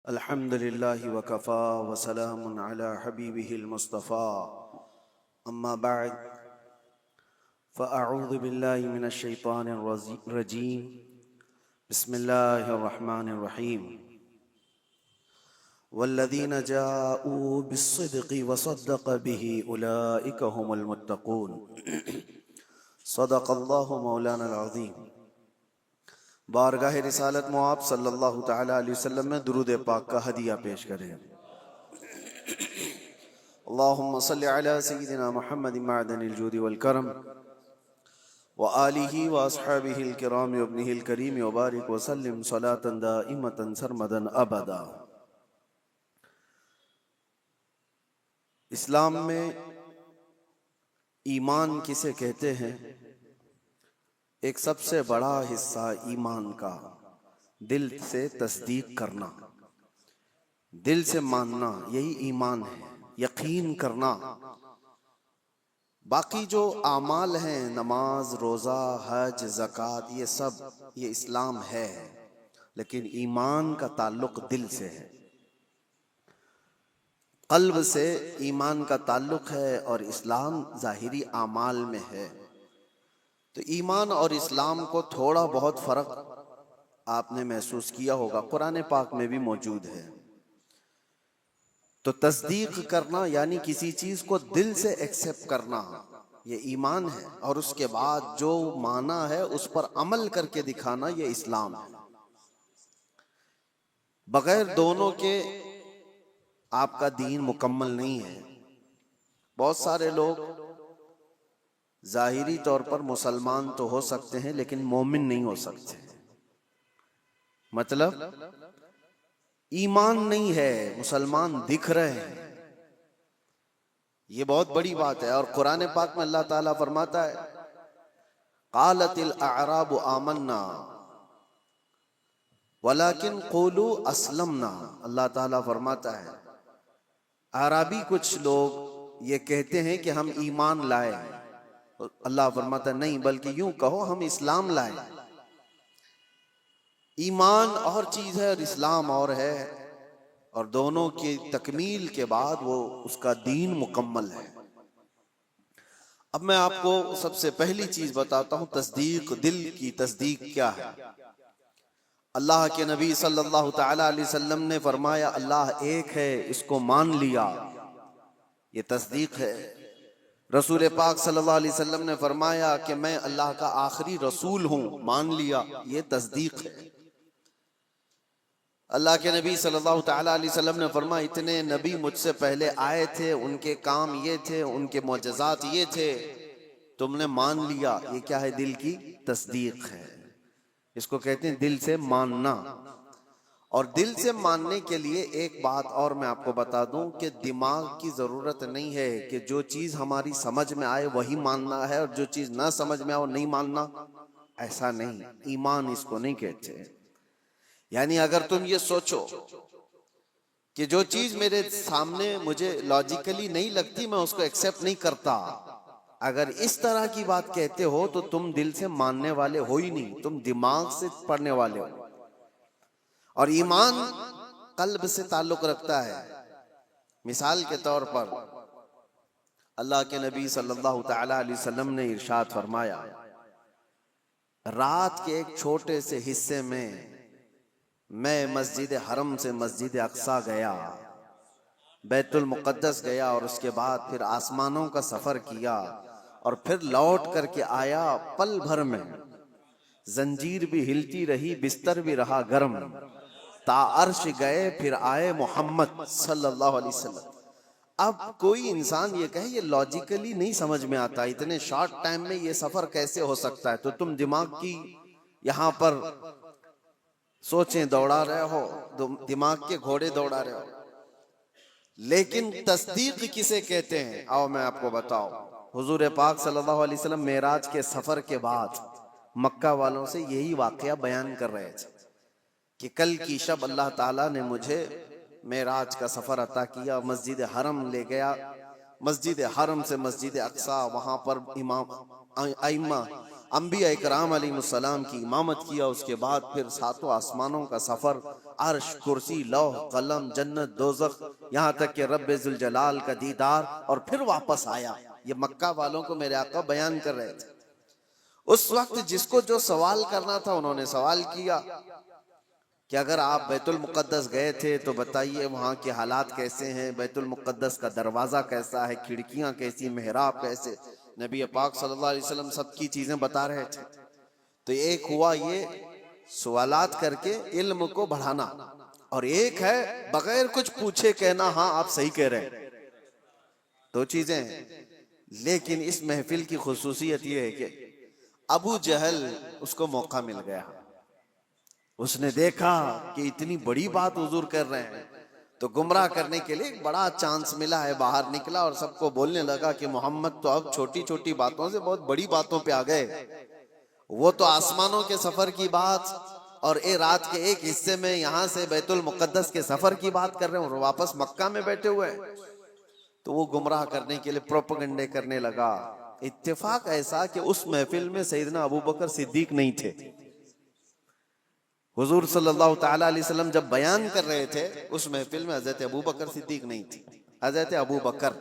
الحمد لله وكفى وسلام على حبيبه المصطفى أما بعد فأعوذ بالله من الشيطان الرجيم بسم الله الرحمن الرحيم والذين جاءوا بالصدق وصدق به أولئك هم المتقون صدق الله مولانا العظيم۔ بارگاہ رسالت مواب صلی اللہ تعالی علیہ وسلم میں درود پاک کا ہدیہ پیش کریں۔ اللہم صلی علی سیدنا محمد معدن الجود والکرم وآلہ واصحابہ الکرام وابنہ الکریم وبارک وسلم صلاة دائمتا سرمدا ابدا۔ اسلام میں ایمان کسے کہتے ہیں؟ ایک سب سے بڑا حصہ ایمان کا دل سے تصدیق کرنا، دل سے ماننا، یہی ایمان ہے، یقین کرنا۔ باقی جو اعمال ہیں، نماز، روزہ، حج، زکوٰۃ، یہ سب یہ اسلام ہے، لیکن ایمان کا تعلق دل سے ہے، قلب سے ایمان کا تعلق ہے، اور اسلام ظاہری اعمال میں ہے۔ تو ایمان اور اسلام کو تھوڑا بہت فرق آپ نے محسوس کیا ہوگا، قرآن پاک میں بھی موجود ہے۔ تو تصدیق کرنا یعنی کسی چیز کو دل سے ایکسپٹ کرنا، یہ ایمان ہے، اور اس کے بعد جو مانا ہے اس پر عمل کر کے دکھانا، یہ اسلام ہے۔ بغیر دونوں کے آپ کا دین مکمل نہیں ہے۔ بہت سارے لوگ ظاہری طور پر مسلمان تو ہو سکتے ہیں لیکن مومن نہیں ہو سکتے، مطلب ایمان نہیں ہے، مسلمان دکھ رہے ہیں، یہ بہت بڑی بات ہے۔ اور قرآن پاک میں اللہ تعالیٰ فرماتا ہے قالت الاعراب آمنا ولکن قولوا اسلمنا۔ اللہ تعالیٰ فرماتا ہے اعرابی کچھ لوگ یہ کہتے ہیں کہ ہم ایمان لائے، اللہ فرماتا ہے نہیں، بلکہ یوں کہو ہم اسلام لائے۔ ایمان اور چیز ہے اور اسلام اور ہے، اور دونوں کی تکمیل کے بعد وہ اس کا دین مکمل ہے۔ اب میں آپ کو سب سے پہلی چیز بتاتا ہوں، تصدیق، دل کی تصدیق کیا ہے۔ اللہ کے نبی صلی اللہ تعالی علیہ وسلم نے فرمایا اللہ ایک ہے، اس کو مان لیا، یہ تصدیق ہے۔ رسول پاک صلی اللہ علیہ وسلم نے فرمایا کہ میں اللہ کا آخری رسول ہوں، مان لیا، یہ تصدیق ہے۔ اللہ کے نبی صلی اللہ تعالی علیہ وسلم نے فرمایا اتنے نبی مجھ سے پہلے آئے تھے، ان کے کام یہ تھے، ان کے معجزات یہ تھے، تم نے مان لیا، یہ کیا ہے؟ دل کی تصدیق ہے، اس کو کہتے ہیں دل سے ماننا۔ اور دل سے ماننے کے لیے ایک بات اور میں آپ کو بتا دوں کہ دماغ کی ضرورت نہیں ہے کہ جو چیز ہماری سمجھ میں آئے وہی ماننا ہے، اور جو چیز نہ سمجھ میں آئے وہ نہیں ماننا، ایسا نہیں۔ ایمان اس کو نہیں کہتے۔ یعنی اگر تم یہ سوچو کہ جو چیز میرے سامنے مجھے لاجیکلی نہیں لگتی میں اس کو ایکسپٹ نہیں کرتا، اگر اس طرح کی بات کہتے ہو تو تم دل سے ماننے والے ہو ہی نہیں، تم دماغ سے پڑھنے والے ہو۔ اور ایمان قلب سے تعلق رکھتا ہے۔ مثال کے طور پر اللہ کے نبی صلی اللہ تعالی علیہ وسلم نے ارشاد فرمایا رات کے ایک چھوٹے سے حصے میں مسجد حرم سے مسجد اقصی گیا، بیت المقدس گیا، اور اس کے بعد پھر آسمانوں کا سفر کیا، اور پھر لوٹ کر کے آیا، پل بھر میں زنجیر بھی ہلتی رہی، بستر بھی رہا گرم، تا عرش گئے پھر آئے محمد صلی اللہ علیہ وسلم۔ اب کوئی انسان یہ کہے یہ لاجیکلی نہیں سمجھ میں آتا، اتنے شارٹ ٹائم میں یہ سفر کیسے ہو سکتا ہے، تو تم دماغ کی یہاں پر سوچیں دوڑا رہے ہو، دماغ کے گھوڑے دوڑا رہے ہو۔ لیکن تصدیق کسے کہتے ہیں؟ آؤ میں آپ کو بتاؤ۔ حضور پاک صلی اللہ علیہ وسلم معراج کے سفر کے بعد مکہ والوں سے یہی واقعہ بیان کر رہے تھے کہ کل کی شب اللہ تعالیٰ نے مجھے معراج کا سفر عطا کیا، مسجد حرم لے گیا، مسجد حرم سے مسجد اقصی، وہاں پر امام ائمہ انبیاء اکرام علیہ السلام کی امامت کیا، اس کے بعد پھر ساتوں آسمانوں کا سفر، عرش، کرسی، لوح، قلم، جنت، دوزخ، یہاں تک کہ رب ذوالجلال کا دیدار، اور پھر واپس آیا۔ یہ مکہ والوں کو میرے آقا بیان کر رہے تھے۔ اس وقت جس کو جو سوال کرنا تھا انہوں نے سوال کیا کہ اگر آپ بیت المقدس گئے تھے تو بتائیے وہاں کے حالات کیسے ہیں، بیت المقدس کا دروازہ کیسا ہے، کھڑکیاں کیسی، محراب کیسے۔ نبی پاک صلی اللہ علیہ وسلم سب کی چیزیں بتا رہے تھے۔ تو ایک ہوا یہ سوالات کر کے علم کو بڑھانا، اور ایک ہے بغیر کچھ پوچھے کہنا ہاں آپ صحیح کہہ رہے ہیں۔ دو چیزیں ہیں۔ لیکن اس محفل کی خصوصیت یہ ہے کہ ابو جہل اس کو موقع مل گیا، اس نے دیکھا کہ اتنی بڑی بات حضور کر رہے ہیں تو گمراہ کرنے کے لیے ایک بڑا چانس ملا ہے، باہر نکلا اور سب کو بولنے لگا کہ محمد تو اب چھوٹی چھوٹی باتوں سے بہت بڑی باتوں پہ آ گئے۔ وہ تو آسمانوں کے سفر کی بات اور رات کے ایک حصے میں یہاں سے بیت المقدس کے سفر کی بات کر رہے ہیں اور واپس مکہ میں بیٹھے ہوئے ہیں۔ تو وہ گمراہ کرنے کے لیے پروپیگنڈے کرنے لگا۔ اتفاق ایسا کہ اس محفل میں سیدنا ابوبکر صدیق نہیں تھے۔ حضور صلی اللہ تعالی علیہ وسلم جب بیان کر رہے تھے اس محفل میں حضرت ابوبکر صدیق نہیں تھی۔ حضرت ابوبکر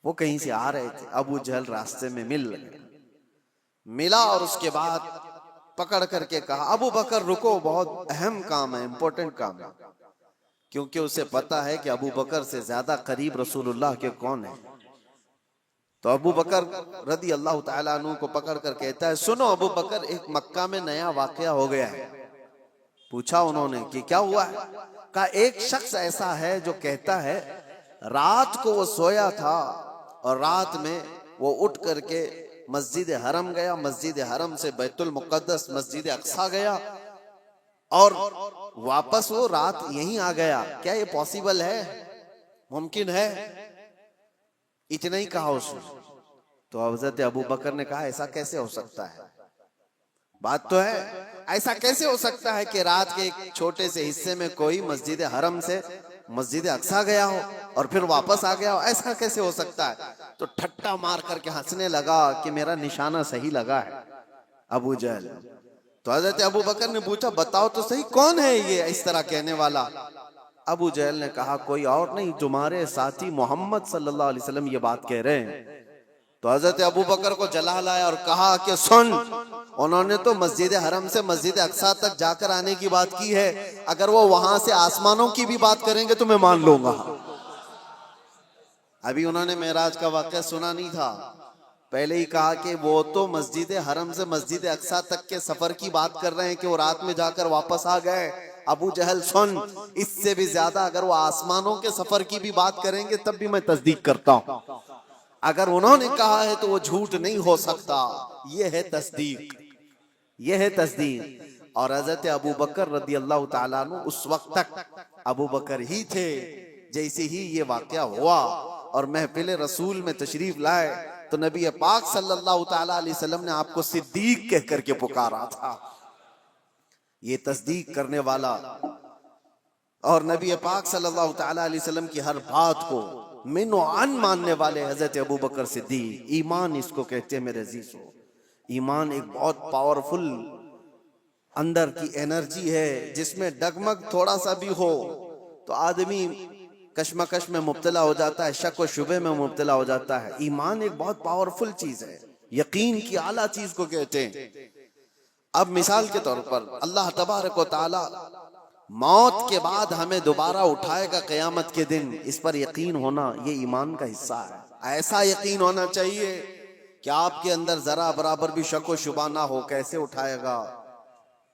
وہ کہیں سے آ رہے تھے، ابو جہل راستے میں ملا اور اس کے بعد پکڑ کر کے کہا ابوبکر رکو، بہت اہم کام ہے، امپورٹنٹ کام ہے، کیونکہ اسے پتا ہے کہ ابوبکر سے زیادہ قریب رسول اللہ کے کون ہیں۔ تو ابوبکر رضی اللہ تعالیٰ عنہ کو پکڑ کر کہتا ہے سنو ابوبکر، ایک مکہ میں نیا واقعہ ہو گیا ہے۔ پوچھا انہوں نے کہ کیا ہوا ہے؟ کہا ایک شخص ایسا ہے جو کہتا ہے رات کو وہ سویا تھا اور رات میں وہ اٹھ کر کے مسجد حرم گیا، مسجد حرم سے بیت المقدس مسجد اقصی گیا اور واپس وہ رات یہیں آ گیا۔ کیا یہ پاسبل ہے؟ ممکن ہے؟ اتنا ہی کہا اس نے۔ تو حضرت ابوبکر نے کہا ایسا کیسے ہو سکتا ہے؟ بات تو ہے، ایسا کیسے ہو سکتا ہے کہ رات کے ایک چھوٹے سے حصے میں کوئی مسجد حرم سے مسجد اقصی گیا ہو اور پھر واپس آ گیا ہو؟ ایسا کیسے ہو سکتا ہے؟ تو ٹھٹا مار کر کے ہنسنے لگا کہ میرا نشانہ صحیح لگا ہے ابو جہل۔ تو حضرت ابوبکر نے پوچھا بتاؤ تو صحیح کون ہے یہ اس طرح کہنے والا؟ ابو جہل نے کہا کوئی اور نہیں، تمہارے ساتھی محمد صلی اللہ علیہ وسلم یہ بات کہہ رہے ہیں۔ تو حضرت ابوبکر کو جلا لایا اور کہا کہ سن، انہوں نے تو مسجد حرم سے مسجد اقصی تک جا کر آنے کی بات کی ہے، اگر وہ وہاں سے آسمانوں کی بھی بات کریں گے تو میں مان لوں گا۔ ابھی انہوں نے معراج کا واقعہ سنا نہیں تھا، پہلے ہی کہا کہ وہ تو مسجد حرم سے مسجد اقصی تک کے سفر کی بات کر رہے ہیں کہ وہ رات میں جا کر واپس آ گئے۔ ابو جہل سن، اس سے بھی زیادہ اگر وہ آسمانوں کے سفر کی بھی بات کریں گے تب بھی میں تصدیق کرتا ہوں۔ اگر انہوں نے کہا ہے تو وہ جھوٹ نہیں ہو سکتا۔ یہ ہے تصدیق، یہ ہے تصدیق۔ اور حضرت ابوبکر رضی اللہ تعالیٰ عنہ اس وقت تک ابوبکر ہی تھے۔ جیسے ہی یہ واقعہ ہوا اور محفل رسول میں تشریف لائے تو نبی پاک صلی اللہ تعالیٰ علیہ وسلم نے آپ کو صدیق کہہ کر کے پکارا تھا۔ یہ تصدیق کرنے والا اور نبی پاک صلی اللہ تعالیٰ علیہ وسلم کی ہر بات کو من و عن ماننے والے حضرت ابوبکر صدیق، ایمان اس کو کہتے ہیں میرے عزیزو۔ ایمان ایک بہت پاورفل اندر کی انرجی ہے، جس میں ڈگمگ تھوڑا سا بھی ہو تو آدمی کشمکش میں مبتلا ہو جاتا ہے، شک و شبہ میں مبتلا ہو جاتا ہے۔ ایمان ایک بہت پاورفل چیز ہے، یقین کی اعلیٰ چیز کو کہتے ہیں۔ اب مثال کے طور پر اللہ تبارک و تعالی موت کے بعد ہمیں دوبارہ اٹھائے گا قیامت کے دن، اس پر یقین ہونا یہ ایمان کا حصہ ہے۔ ایسا یقین ہونا چاہیے کہ آپ کے اندر ذرا برابر بھی شک و شبہ نہ ہو، کیسے اٹھائے گا،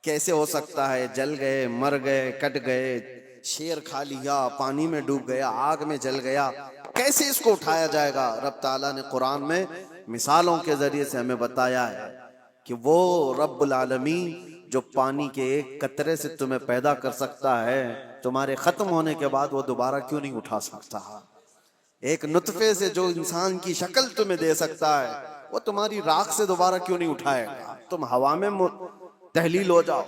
کیسے ہو سکتا ہے، جل گئے، مر گئے، کٹ گئے، شیر کھا لیا، پانی میں ڈوب گیا، آگ میں جل گیا، کیسے اس کو اٹھایا جائے گا؟ رب تعالیٰ نے قرآن میں مثالوں کے ذریعے سے ہمیں بتایا ہے کہ وہ رب العالمین جو پانی کے ایک قطرے سے تمہیں پیدا کر سکتا ہے، تمہارے ختم ہونے کے بعد وہ دوبارہ کیوں نہیں اٹھا سکتا؟ ایک نطفے سے جو انسان کی شکل تمہیں دے سکتا ہے، وہ تمہاری راکھ سے دوبارہ کیوں نہیں اٹھائے گا؟ تم ہوا میں تحلیل ہو جاؤ۔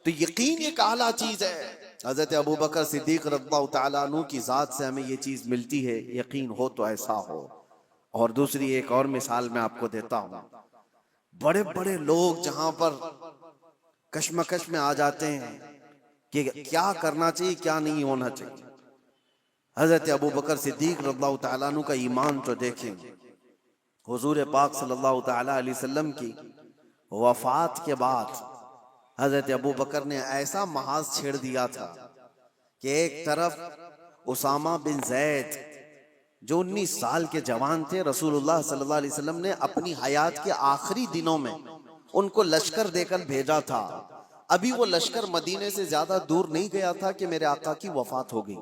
تو یقین ایک اعلیٰ چیز ہے۔ حضرت ابوبکر صدیق رضی اللہ تعالیٰ عنہ کی ذات سے ہمیں یہ چیز ملتی ہے، یقین ہو تو ایسا ہو۔ اور دوسری ایک اور مثال میں آپ کو دیتا ہوں۔ بڑے بڑے لوگ جہاں پر کشمکش میں آ جاتے ہیں کہ کیا کرنا چاہیے کیا نہیں ہونا چاہیے. حضرت ابو بکر صدیق رضی اللہ تعالیٰ عنہ کا ایمان تو دیکھیں. حضور پاک صلی اللہ تعالیٰ علیہ وسلم کی وفات کے بعد حضرت ابو بکر نے ایسا محاذ چھیڑ دیا تھا کہ ایک طرف اسامہ بن زید جو 19 سال کے جوان تھے، رسول اللہ صلی اللہ علیہ وسلم نے اپنی حیات کے آخری دنوں میں ان کو لشکر دے کر بھیجا تھا. ابھی وہ لشکر مدینے سے زیادہ دور نہیں گیا تھا کہ میرے آقا کی وفات ہو گئی.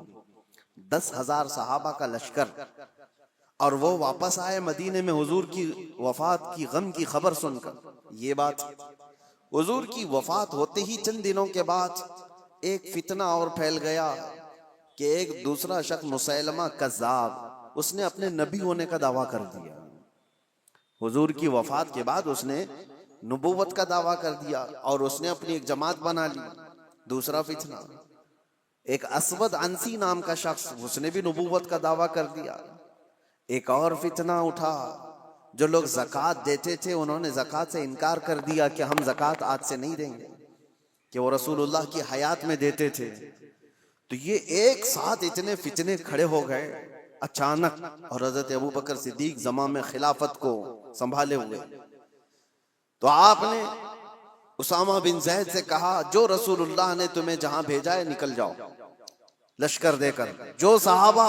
10,000 صحابہ کا لشکر، اور وہ واپس آئے مدینے میں حضور کی وفات کی غم کی خبر سن کر. یہ بات حضور کی وفات ہوتے ہی چند دنوں کے بعد ایک فتنہ اور پھیل گیا کہ ایک دوسرا شخص مسیلمہ کذاب، اس نے اپنے نبی ہونے کا دعویٰ کر دیا. حضور کی وفات کے بعد اس نے نبوت کا دعویٰ کر دیا اور اس نے اپنی ایک جماعت بنا لی. دوسرا فتنہ، ایک اسود عنسی نام کا شخص، اس نے بھی نبوت کا دعویٰ کر دیا. ایک اور فتنہ اٹھا، جو لوگ زکوٰۃ دیتے تھے انہوں نے زکوٰۃ سے انکار کر دیا کہ ہم زکوٰۃ آج سے نہیں دیں گے، کہ وہ رسول اللہ کی حیات میں دیتے تھے. تو یہ ایک ساتھ اتنے فتنے کھڑے ہو گئے اچانک، اور حضرت ابو بکر صدیق زماں میں خلافت کو سنبھالے ہوئے. تو آپ نے اسامہ بن زید سے کہا جو رسول اللہ نے تمہیں جہاں بھیجا ہے نکل جاؤ لشکر دے کر. جو صحابہ،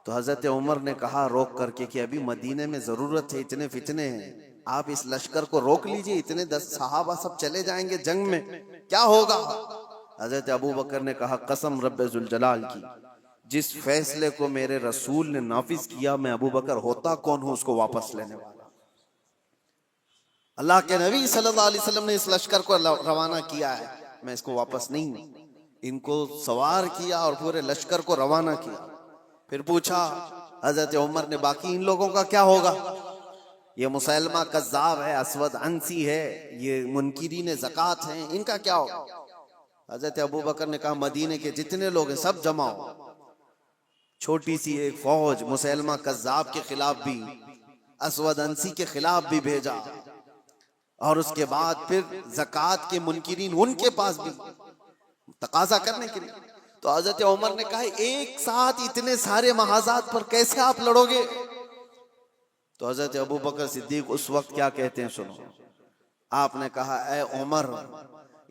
تو حضرت عمر نے کہا روک کر کے کہ ابھی مدینے میں ضرورت ہے، اتنے فتنے ہیں، آپ اس لشکر کو روک لیجئے، اتنے 10 صحابہ سب چلے جائیں گے جنگ میں، کیا ہوگا؟ حضرت ابو بکر نے کہا قسم رب ذوالجلال کی، جس فیصلے کو میرے رسول نے نافذ کیا، میں ابو بکر ہوتا کون ہوں اس کو واپس لینے والا. اللہ کے نبی صلی اللہ علیہ وسلم نے اس لشکر کو روانہ کیا ہے، میں اس کو واپس نہیں. ان کو سوار کیا اور پورے لشکر کو روانہ کیا. پھر پوچھا حضرت عمر نے باقی ان لوگوں کا کیا ہوگا؟ یہ مسیلمہ کذاب ہے، اسود عنسی ہے، یہ منکرین زکوٰۃ ہیں، ان کا کیا ہوگا؟ حضرت ابو بکر نے کہا مدینے کے جتنے لوگ ہیں سب جمع ہو. چھوٹی سی ایک فوج مسیلمہ کذاب کے خلاف بھی، اسود عنسی کے خلاف بھی بھیجا، اور اس کے بعد پھر زکوٰۃ کے منکرین ان کے پاس بھی تقاضا کرنے کے لیے. تو حضرت عمر نے کہا ایک ساتھ اتنے سارے محاذات پر کیسے آپ لڑو گے؟ تو حضرت ابو بکر صدیق اس وقت کیا کہتے ہیں سنو. آپ نے کہا اے عمر،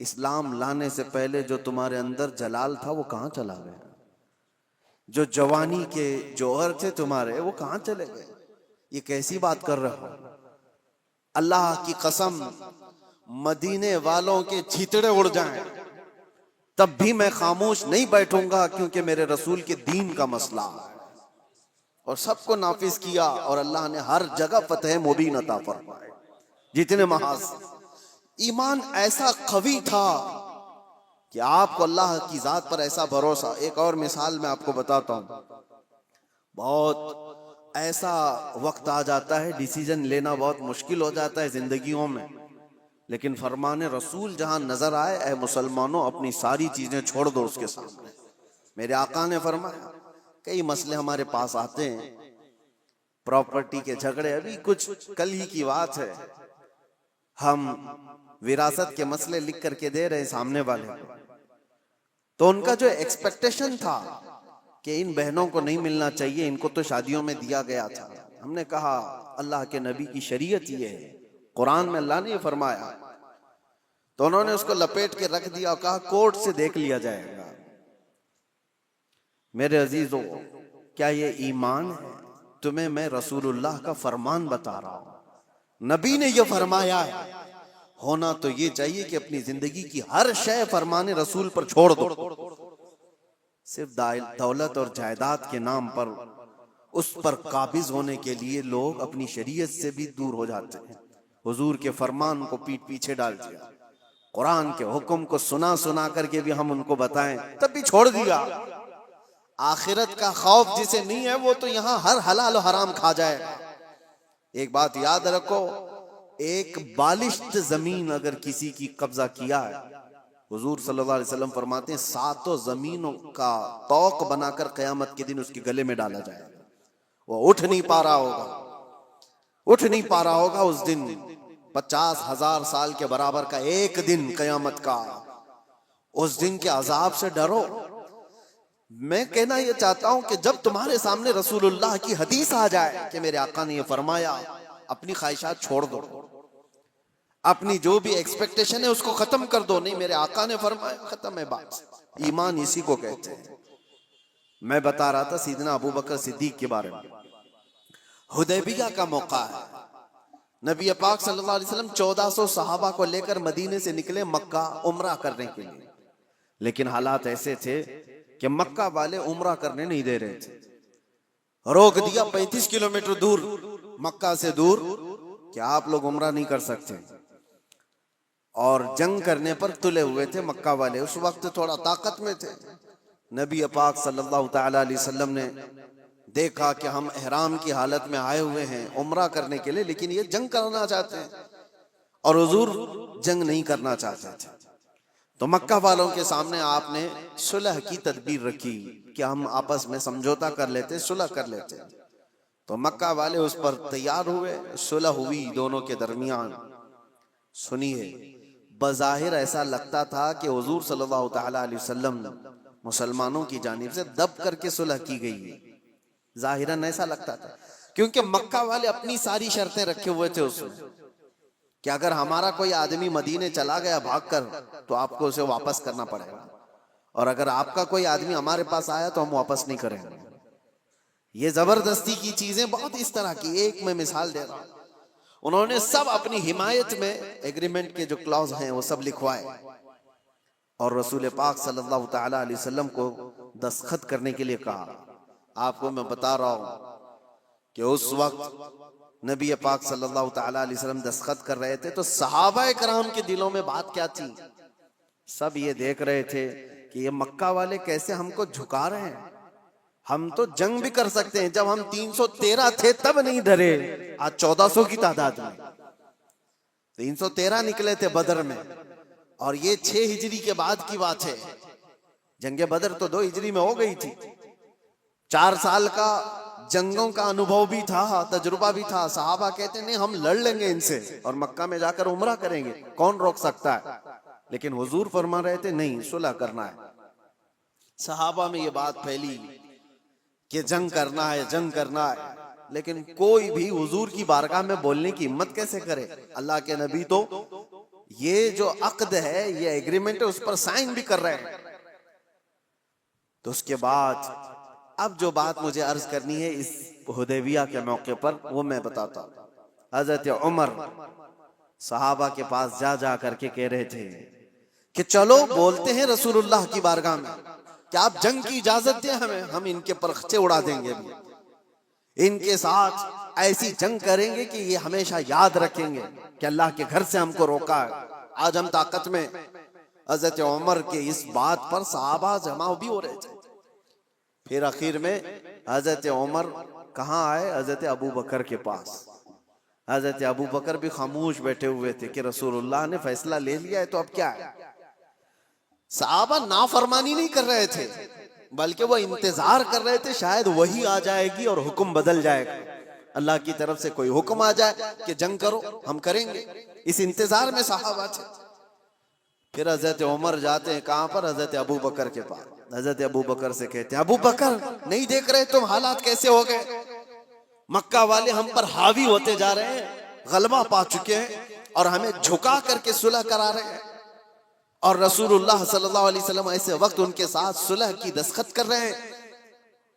اسلام لانے سے پہلے جو تمہارے اندر جلال تھا وہ کہاں چلا گیا؟ جو جوانی کے جوہر تھے تمہارے وہ کہاں چلے گئے؟ یہ کیسی بات کر رہے ہو؟ اللہ کی قسم، مدینے والوں کے چھیتڑے اڑ جائیں تب بھی میں خاموش نہیں بیٹھوں گا، کیونکہ میرے رسول کے دین کا مسئلہ ہے. اور سب کو نافذ کیا، اور اللہ نے ہر جگہ فتح مبین عطا فرمائے. جتنے محاذ، ایمان ایسا قوی تھا کہ آپ کو اللہ کی ذات پر ایسا بھروسہ. ایک اور مثال میں آپ کو بتاتا ہوں. بہت ایسا وقت آ جاتا ہے ڈیسیجن لینا بہت مشکل ہو جاتا ہے زندگیوں میں، لیکن فرمان رسول جہاں نظر آئے، اے مسلمانوں اپنی ساری چیزیں چھوڑ دو اس کے سامنے. میرے آقا نے فرمایا کئی مسئلے ہمارے پاس آتے ہیں، پراپرٹی کے جھگڑے، ابھی کچھ کل ہی کی بات ہے، ہم وراثت کے مسئلے لکھ کر کے دے رہے ہیں سامنے والے کو. تو ان کا جو ایکسپیکٹیشن تھا کہ ان بہنوں کو نہیں ملنا چاہیے، ان کو تو شادیوں میں دیا گیا تھا. ہم نے کہا اللہ کے نبی کی شریعت یہ ہے، قرآن میں اللہ نے یہ فرمایا. تو انہوں نے اس کو لپیٹ کے رکھ دیا اور کہا کورٹ سے دیکھ لیا جائے گا. میرے عزیزو، کیا یہ ایمان ہے؟ تمہیں میں رسول اللہ کا فرمان بتا رہا ہوں، نبی نے یہ فرمایا ہے. ہونا تو یہ چاہیے کہ اپنی زندگی کی ہر شے فرمان رسول پر چھوڑ دو. صرف دولت اور جائیداد کے نام پر اس پر قابض ہونے کے لیے لوگ اپنی شریعت سے بھی دور ہو جاتے ہیں. حضور کے فرمان کو پیٹ پیچھے ڈال دیا، قرآن کے حکم کو سنا سنا کر کے بھی ہم ان کو بتائیں تب بھی چھوڑ دیا. آخرت کا خوف جسے نہیں ہے وہ تو یہاں ہر حلال و حرام کھا جائے. ایک بات یاد رکھو، ایک بالشت زمین اگر کسی کی قبضہ کیا ہے، حضور صلی اللہ علیہ وسلم فرماتے ہیں 7 زمینوں کا طوق بنا کر قیامت کے دن اس کے گلے میں ڈالا جائے گا. وہ اٹھ نہیں پا رہا ہوگا اس دن. 50,000 سال کے برابر کا ایک دن قیامت کا، اس دن کے عذاب سے ڈرو۔ میں کہنا یہ چاہتا ہوں کہ جب تمہارے سامنے رسول اللہ کی حدیث آ جائے کہ میرے آقا نے یہ فرمایا، اپنی خواہشات چھوڑ دو، اپنی جو بھی ایکسپیکٹیشن ہے اس کو ختم کر دو۔ نہیں، میرے آقا نے فرمایا، ختم ہے بات۔ ایمان اسی کو کہتے ہیں۔ میں بتا رہا تھا سیدنا ابو بکر صدیق کے بارے میں۔ حدیبیہ کا موقع ہے، نبی پاک صلی اللہ علیہ وسلم 1400 صحابہ کو لے کر مدینے سے نکلے مکہ عمرہ کرنے کے لیے، لیکن حالات ایسے تھے کہ مکہ والے عمرہ کرنے نہیں دے رہے تھے۔ روک دیا 35 کلومیٹر دور، مکہ سے دور، کہ آپ لوگ عمرہ نہیں کر سکتے۔ اور جنگ کرنے پر تلے ہوئے تھے مکہ والے، اس وقت تھوڑا طاقت میں تھے۔ نبی پاک صلی اللہ تعالی علیہ وسلم نے دیکھا کہ ہم احرام کی حالت میں آئے ہوئے ہیں عمرہ کرنے کے لیے، لیکن یہ جنگ کرنا چاہتے ہیں، اور حضور جنگ نہیں کرنا چاہتے تھے۔ تو مکہ والوں کے سامنے آپ نے صلح کی تدبیر رکھی کہ ہم آپس میں سمجھوتا کر لیتے، صلح کر لیتے۔ تو مکہ والے اس پر تیار ہوئے، صلح ہوئی دونوں کے درمیان۔ سنیے، بظاہر ایسا لگتا تھا کہ حضور صلی اللہ تعالی علیہ وسلم مسلمانوں کی جانب سے دب کر کے صلح کی گئی ہے، ظاہراً ایسا لگتا تھا، کیونکہ مکہ والے اپنی ساری شرطیں رکھے ہوئے تھے اس میں کہ اگر ہمارا کوئی آدمی مدینے چلا گیا بھاگ کر تو آپ کو اسے واپس کرنا پڑے گا، اور اگر آپ کا کوئی آدمی ہمارے پاس آیا تو ہم واپس نہیں کریں گے۔ یہ زبردستی کی چیزیں بہت اس طرح کی، ایک میں مثال دے رہا ہوں۔ انہوں نے سب اپنی حمایت میں ایگریمنٹ کے جو کلاوز ہیں وہ سب لکھوائے، اور رسول پاک صلی اللہ تعالی علیہ وسلم کو دستخط کرنے کے لیے کہا۔ آپ کو میں بتا رہا ہوں کہ اس وقت نبی پاک صلی اللہ تعالی علیہ وسلم دستخط کر رہے تھے تو صحابہ کرام کے دلوں میں بات کیا تھی؟ سب یہ دیکھ رہے تھے کہ یہ مکہ والے کیسے ہم کو جھکا رہے ہیں، ہم تو جنگ بھی کر سکتے ہیں، جب ہم 313 تھے تب نہیں ڈرے، آج 1400 کی تعداد میں 313 نکلے تھے بدر میں، اور یہ 6 ہجری کے بعد کی بات ہے۔ جنگ بدر تو 2 ہجری میں ہو گئی تھی، 4 سال کا جنگوں کا انوبھو بھی تھا، تجربہ بھی تھا۔ صحابہ کہتے ہیں نہیں ہم لڑ لیں گے ان سے اور مکہ میں جا کر عمرہ کریں گے، کون روک سکتا ہے؟ لیکن حضور فرما رہے تھے نہیں، صلح کرنا ہے۔ صحابہ میں یہ بات پھیلی کہ جنگ کرنا ہے، جنگ کرنا ہے، لیکن کوئی بھی حضور کی بارگاہ میں بولنے کی ہمت کیسے کرے؟ اللہ کے نبی تو یہ جو عقد ہے، یہ ایگریمنٹ ہے، اس پر سائن بھی کر رہے ہیں۔ تو اس کے بعد اب جو بات مجھے عرض کرنی ہے اس حدیبیہ کے موقع پر، وہ میں بتاتا ہوں۔ حضرت عمر صحابہ کے پاس جا کر کے کہہ رہے تھے کہ چلو بولتے ہیں رسول اللہ کی بارگاہ میں کہ آپ جنگ کی اجازت دیں ہمیں، ہم ان کے پرخچے اڑا دیں گے، ان کے ساتھ ایسی جنگ کریں گے کہ یہ ہمیشہ یاد رکھیں گے کہ اللہ کے گھر سے ہم کو روکا ہے، آج ہم طاقت میں۔ حضرت عمر کے اس بات پر صحابہ جمع بھی ہو رہے تھے۔ پھر آخر میں حضرت عمر کہاں آئے؟ حضرت ابو بکر کے پاس۔ حضرت ابو بکر بھی خاموش بیٹھے ہوئے تھے کہ رسول اللہ نے فیصلہ لے لیا ہے تو اب کیا ہے؟ صحابہ نافرمانی نہیں کر رہے تھے، بلکہ وہ انتظار کر رہے تھے شاید وہی آ جائے گی اور حکم بدل جائے گا، اللہ کی طرف سے کوئی حکم آ جائے کہ جنگ کرو، ہم کریں گے۔ اس انتظار میں صحابہ تھے۔ پھر حضرت عمر جاتے ہیں کہاں پر؟ حضرت ابو بکر کے پاس۔ حضرت ابو بکر سے کہتے ہیں ابو بکر نہیں دیکھ رہے تم حالات کیسے ہو گئے؟ مکہ والے ہم پر حاوی ہوتے جا رہے ہیں، غلبہ پا چکے ہیں اور ہمیں جھکا کر کے صلح کرا رہے ہیں، اور رسول اللہ صلی اللہ علیہ وسلم ایسے وقت ان کے ساتھ صلح کی دستخط کر رہے ہیں۔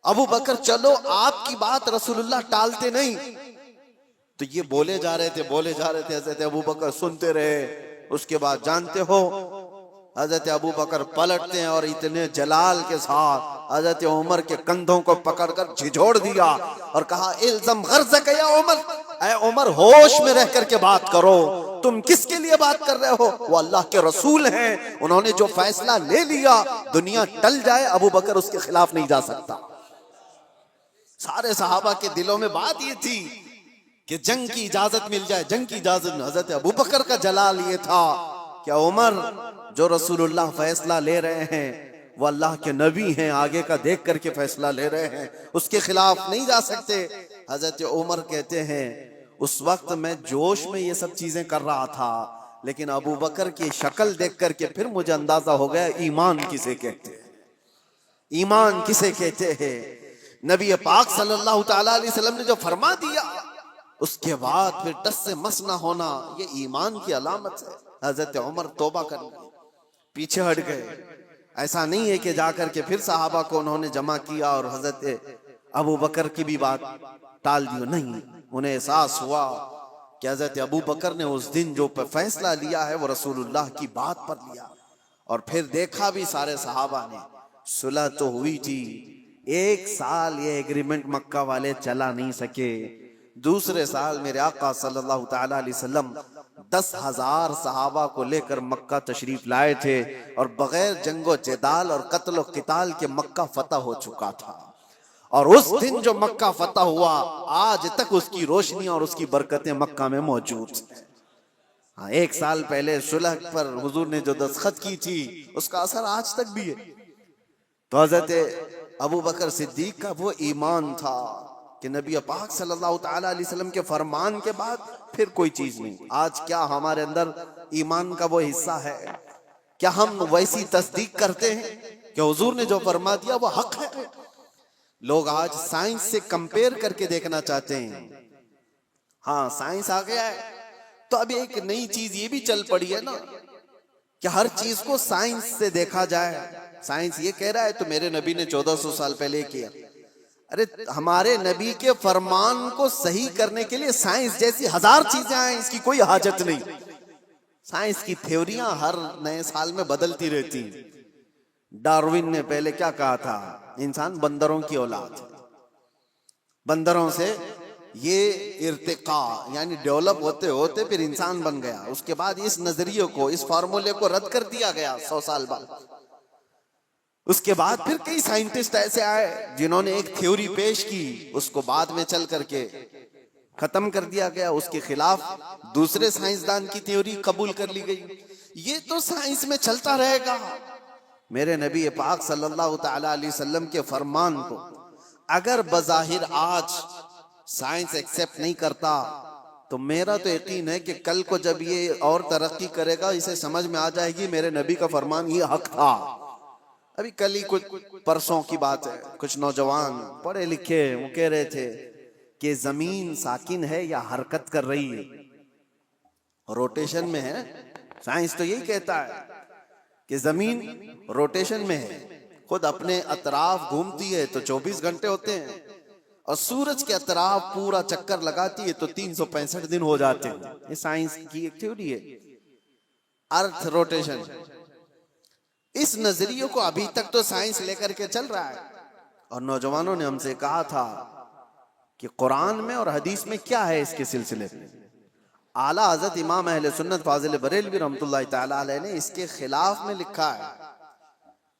ابو بکر چلو آپ کی بات رسول اللہ ٹالتے نہیں۔ تو یہ بولے جا رہے تھے، حضرت ابو بکر سنتے رہے۔ اس کے بعد جانتے ہو حضرت ابو بکر پلٹتے ہیں اور اتنے جلال کے ساتھ حضرت عمر کے کندھوں کو پکڑ کر جھجھوڑ دیا اور کہا الزم غرضک یا عمر، اے عمر ہوش میں رہ کر کے بات کرو، تم کس کے لیے بات کر رہے ہو؟ وہ اللہ کے رسول ہیں، انہوں نے جو فیصلہ لے لیا، دنیا ٹل جائے ابو بکر اس کے خلاف نہیں جا سکتا۔ سارے صحابہ کے دلوں میں بات یہ تھی کہ جنگ کی اجازت مل جائے، جنگ کی اجازت۔ حضرت ابو بکر کا جلال یہ تھا کہ عمر جو رسول اللہ فیصلہ لے رہے ہیں وہ اللہ کے نبی ہیں، آگے کا دیکھ کر کے فیصلہ لے رہے ہیں، اس کے خلاف نہیں جا سکتے۔ حضرت عمر کہتے ہیں اس وقت میں جوش میں یہ سب چیزیں کر رہا تھا، لیکن ابو بکر کی شکل دیکھ کر کے پھر مجھے اندازہ ہو گیا ایمان کسے کہتے ہیں، ایمان کسے کہتے ہیں۔ نبی پاک صلی اللہ تعالی علیہ وسلم نے جو فرما دیا، اس کے بعد پھر ٹس سے مس نہ ہونا، یہ ایمان کی علامت ہے۔ حضرت عمر توبہ کر گئے، پیچھے ہٹ گئے۔ ایسا نہیں ہے کہ جا کر کے پھر صحابہ کو انہوں نے جمع کیا اور حضرت ابو بکر کی بھی بات ٹال دی، نہیں، انہیں احساس ہوا کہ حضرت ابو بکر نے اس دن جو فیصلہ لیا ہے وہ رسول اللہ کی بات پر لیا۔ اور پھر دیکھا بھی سارے صحابہ نے، صلح تو ہوئی تھی، 1 سال یہ ایگریمنٹ مکہ والے چلا نہیں سکے۔ دوسرے سال میرے آقا صلی اللہ تعالی علیہ وسلم 10,000 صحابہ کو لے کر مکہ تشریف لائے تھے، اور بغیر جنگ و جدال اور قتل و قتال کے مکہ فتح ہو چکا تھا۔ اور اس دن جو مکہ فتح ہوا، آج تک اس کی روشنی اور اس کی برکتیں مکہ میں موجود ہیں۔ 1 سال پہلے صلح پر حضور نے جو دستخط کی تھی، اس کا اثر آج تک بھی ہے۔ تو حضرت ابو بکر صدیق کا وہ ایمان تھا کہ نبی پاک صلی اللہ تعالی علیہ وسلم کے فرمان کے بعد پھر کوئی چیز نہیں۔ آج کیا ہمارے اندر ایمان کا وہ حصہ ہے؟ کیا ہم ویسی تصدیق کرتے ہیں کہ حضور نے جو فرما دیا وہ حق ہے؟ لوگ آج سائنس سے کمپیئر کر کے دیکھنا چاہتے ہیں۔ ہاں، سائنس آ گیا ہے تو ابھی ایک نئی چیز یہ بھی چل پڑی ہے نا کہ ہر چیز کو سائنس سے دیکھا جائے۔ سائنس یہ کہہ رہا ہے تو میرے نبی نے 1400 سال پہلے کیا۔ ارے ہمارے نبی کے فرمان کو صحیح کرنے کے لیے سائنس جیسی 1000 چیزیں آئیں، اس کی کوئی حاجت نہیں۔ سائنس کی تھیوریاں ہر نئے سال میں بدلتی رہتی ہیں۔ ڈاروین نے پہلے کیا کہا تھا؟ انسان بندروں کی اولاد ہے، بندروں سے یہ ارتقاء یعنی ڈیولپ ہوتے ہوتے پھر انسان بن گیا۔ اس کے بعد اس نظریے کو، اس فارمولے کو رد کر دیا گیا 100 سال بعد۔ اس کے بعد پھر کئی سائنٹسٹ ایسے آئے جنہوں نے ایک تھیوری پیش کی، اس کو بعد میں چل کر کے ختم کر دیا گیا، اس کے خلاف دوسرے سائنسدان کی تھیوری قبول کر لی گئی۔ یہ تو سائنس میں چلتا رہے گا۔ میرے نبی پاک صلی اللہ تعالی علیہ وسلم کے فرمان کو اگر بظاہر آج سائنس ایکسپٹ نہیں کرتا تو میرا تو یقین ہے کہ کل کو جب یہ اور ترقی کرے گا، اسے سمجھ میں آ جائے گی میرے نبی کا فرمان یہ حق تھا۔ ابھی کل ہی کچھ پرسوں کی بات ہے، کچھ نوجوان پڑھے لکھے وہ کہہ رہے تھے کہ زمین ساکن ہے یا حرکت کر رہی ہے، روٹیشن میں ہے۔ سائنس تو یہی کہتا ہے کہ زمین روٹیشن میں ہے، خود اپنے اطراف گھومتی ہے تو 24 گھنٹے ہوتے ہیں، اور سورج کے اطراف پورا چکر لگاتی ہے تو 365 دن ہو جاتے ہیں۔ یہ سائنس کی ایک تھیوری ہے، ارتھ روٹیشن۔ اس نظریے کو ابھی تک تو سائنس لے کر کے چل رہا ہے، اور نوجوانوں نے ہم سے کہا تھا کہ قرآن میں اور حدیث میں کیا ہے اس کے سلسلے میں۔ اعلیٰ حضرت امام اہل سنت فاضل بریلوی رحمۃ اللہ تعالی علیہ نے اس کے خلاف میں لکھا ہے،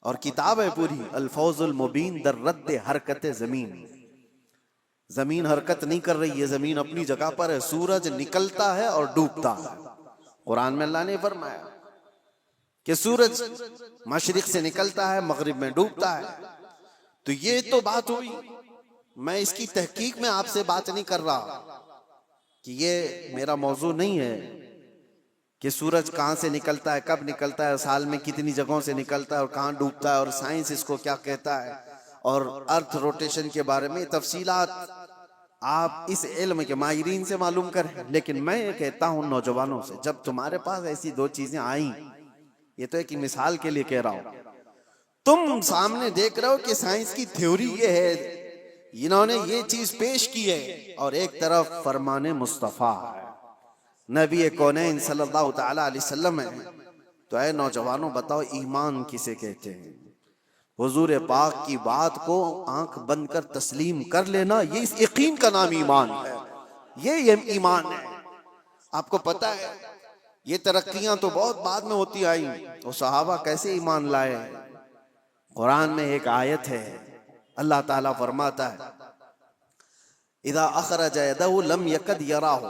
اور کتاب ہے پوری، الفوز المبین در رد حرکت زمین۔ زمین حرکت نہیں کر رہی ہے، زمین اپنی جگہ پر ہے، سورج نکلتا ہے اور ڈوبتا ہے۔ قرآن میں اللہ نے فرمایا کہ سورج مشرق سے نکلتا ہے، مغرب میں ڈوبتا ہے۔ تو یہ تو بات ہوئی، میں اس کی تحقیق میں آپ سے بات نہیں کر رہا کہ یہ میرا موضوع نہیں ہے کہ سورج کہاں سے نکلتا ہے، کب نکلتا ہے، سال میں کتنی جگہوں سے نکلتا ہے اور کہاں ڈوبتا ہے، اور سائنس اس کو کیا کہتا ہے، اور ارتھ روٹیشن کے بارے میں تفصیلات آپ اس علم کے ماہرین سے معلوم کریں۔ لیکن میں یہ کہتا ہوں نوجوانوں سے، جب تمہارے پاس ایسی 2 چیزیں آئیں، یہ تو ایک مثال کے لیے کہہ رہا ہوں، تم سامنے دیکھ رہے ہو کہ سائنس کی تھیوری یہ ہے، انہوں نے یہ چیز پیش کی ہے، اور ایک طرف فرمان مصطفیٰ ہے، نبی کونین صلی اللہ تعالی علیہ وسلم ہے، تو اے نوجوانوں بتاؤ ایمان کسے کہتے ہیں؟ حضور پاک کی بات کو آنکھ بند کر تسلیم کر لینا، یہ اس یقین کا نام ایمان ہے، یہ ایمان ہے۔ آپ کو پتا ہے یہ ترقیاں تو بہت بعد میں ہوتی آئیں، تو صحابہ کیسے ایمان لائے؟ قرآن میں ایک آیت ہے، اللہ تعالیٰ فرماتا ہے اذا اخرج یدہ لم یکد یراہ،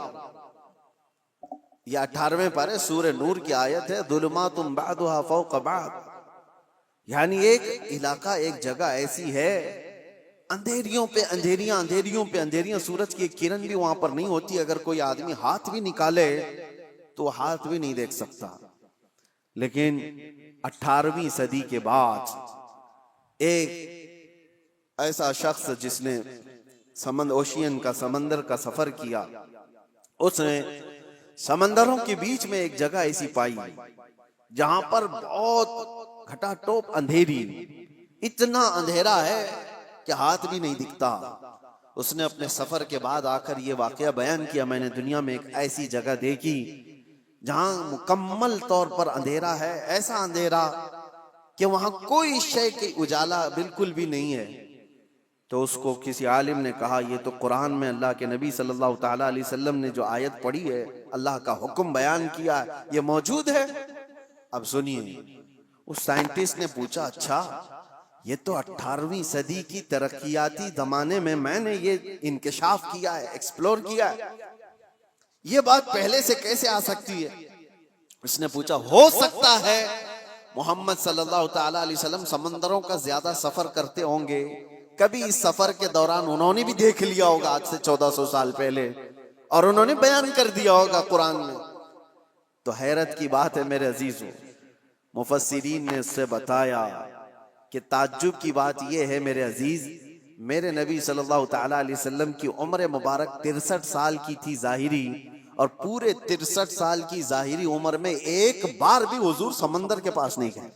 یہ 18ویں پارے سورہ نور کی آیت ہے، ظلمات بعضها فوق بعض، یعنی ایک علاقہ، ایک جگہ ایسی ہے اندھیریوں پہ اندھیریاں، اندھیریوں پہ اندھیریاں، سورج کی ایک کرن بھی وہاں پر نہیں ہوتی. اگر کوئی آدمی ہاتھ بھی نکالے تو ہاتھ بھی نہیں دیکھ سکتا. لیکن 18ویں صدی کے بعد ایک ایسا شخص جس نے اوشین کا، سمندر کا سفر کیا، اس نے سمندروں کے بیچ میں ایک جگہ ایسی پائی جہاں پر بہت گھٹا ٹوپ اندھیری، اتنا اندھیرا ہے کہ ہاتھ بھی نہیں دکھتا. اس نے اپنے سفر کے بعد آ کر یہ واقعہ بیان کیا، میں نے دنیا میں ایک ایسی جگہ دیکھی جہاں مکمل طور پر اندھیرا ہے، ایسا اندھیرا کہ وہاں کوئی شے کی اجالا بالکل بھی نہیں ہے. تو اس کو کسی عالم نے کہا یہ تو قرآن میں اللہ کے نبی صلی اللہ تعالیٰ علیہ وسلم نے جو آیت پڑھی ہے، اللہ کا حکم بیان کیا ہے، یہ موجود ہے. اب سنیے، اس سائنٹسٹ نے پوچھا اچھا یہ تو 18ویں صدی کی ترقیاتی زمانے میں نے یہ انکشاف کیا ہے، ایکسپلور کیا ہے، یہ بات پہلے سے کیسے آ سکتی ہے؟ اس نے پوچھا ہو سکتا ہے محمد صلی اللہ تعالیٰ علیہ وسلم سمندروں کا زیادہ سفر کرتے ہوں گے، کبھی اس سفر کے دوران انہوں نے بھی دیکھ لیا ہوگا آج سے 1400 سال پہلے، اور انہوں نے بیان کر دیا ہوگا قرآن میں. تو حیرت کی بات ہے میرے عزیزوں، مفسرین نے اس سے بتایا کہ تعجب کی بات یہ ہے میرے عزیز، میرے نبی صلی اللہ تعالیٰ علیہ وسلم کی عمر مبارک 63 سال کی تھی ظاہری، اور پورے 63 سال کی ظاہری عمر میں ایک بار بھی حضور سمندر کے پاس نہیں گئے.